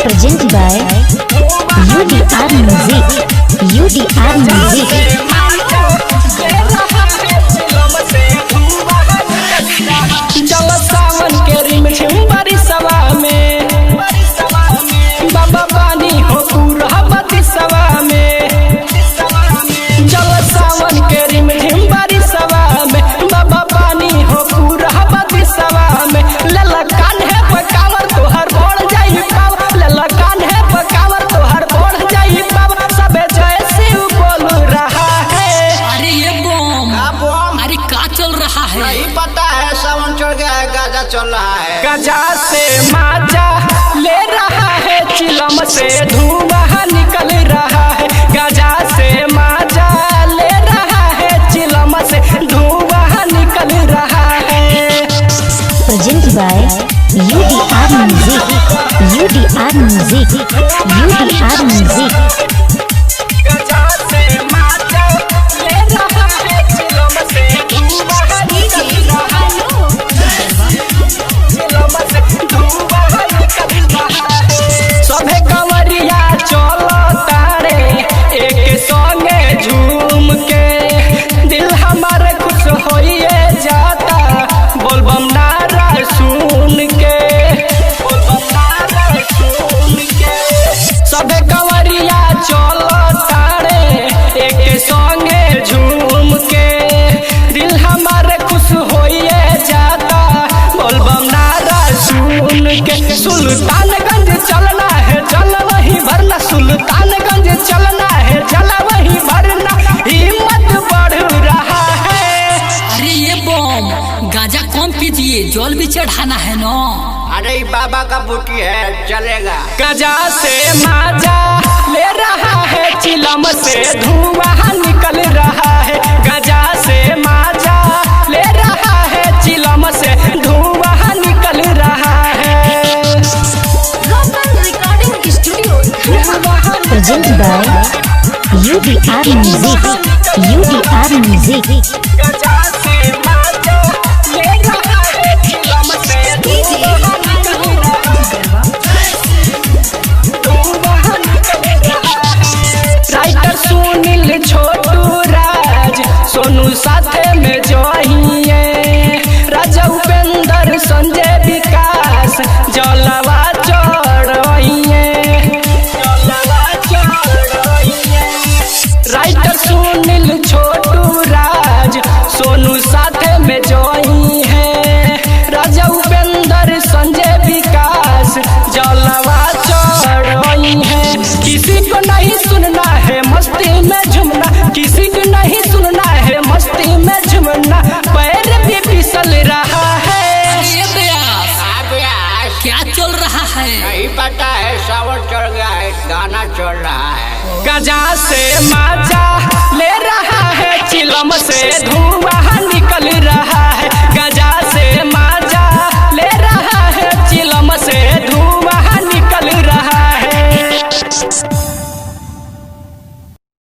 Presented by UDR Music. UDR Music. चल सावन के रिमझिम बरिसवा में बाबा पानी हो पूरा बतिसवा में। चल सावन के रिमझिम बरिसवा में बाबा पानी हो पूरा बतिसवा में। लला कान्हे पे कांवर तोहर बढ़ जाई पाव, लला कान्हे पे कांवर तोहर बढ़ जाई पाव। सबे जय शिव बोल रहा है। अरे ये बम अरे का चल रहा है? नहीं पता है, सावन चढ़ गया है, गाजा चल रहा है। गजा से माजा ले रहा है, चिलम से धुआं निकल रहा है। गजा से माजा ले रहा है, चिलम से धुआं निकल रहा है। Presented by UDR Music. UDR Music. UDR Music. गजा से माजा ले रहा है, चिलम से धुआं निकल रहा है। चिलम से धुआं निकल रहा है। सभे कंवरिया चलो तारे एक संगे झूम के, दिल हमारे खुश होइए जाता बोलबम नारा सुन के, बोलबम नारा सुन के। सभे कंवरिया चलो तारे एक संगे झूम के, दिल हमारे खुश होइए जाता बोलबम नारा सुन के। सुल्तानगंज चलना है जल वही भरना, सुल्तानगंज चलना है जल वही भरना। हिम्मत बढ़ रहा है। अरे ये बम गांजा कम पीजिए, जल भी चढ़ाना है ना। अरे ये बाबा का बूटी है, चलेगा। गजा से माजा ले रहा है, चिलम से धुआं निकल रहा है। गजा से माजा ले रहा है, चिलम से धुआं निकल रहा है। Presented by UDR Music. UDR Music. गजा से माजा ले रहा है, चिलम से धुआं निकल रहा है। राइटर सुनील छोटू राज सोनू साथे में जोहिए, राजा उपेंद्र संजय विकास जलवा चढ़िए, जलवा चढ़िए। राइटर सुनील छोटू राज सोनू साथे में जोही है, राजा उपेंद्र संजय विकास जलवा चढ़ी है। किसी को नहीं सुनना है मस्ती में झूमना, किसी को नहीं सुनना है मस्ती में झूमना। पैर भी फिसल रहा है। ये ब्यास क्या चल रहा है? नहीं पता है, सावन चढ़ गया है, गाना चल रहा है। गजा से माजा ले रहा है, चिलम से धुआं निकल रहा है।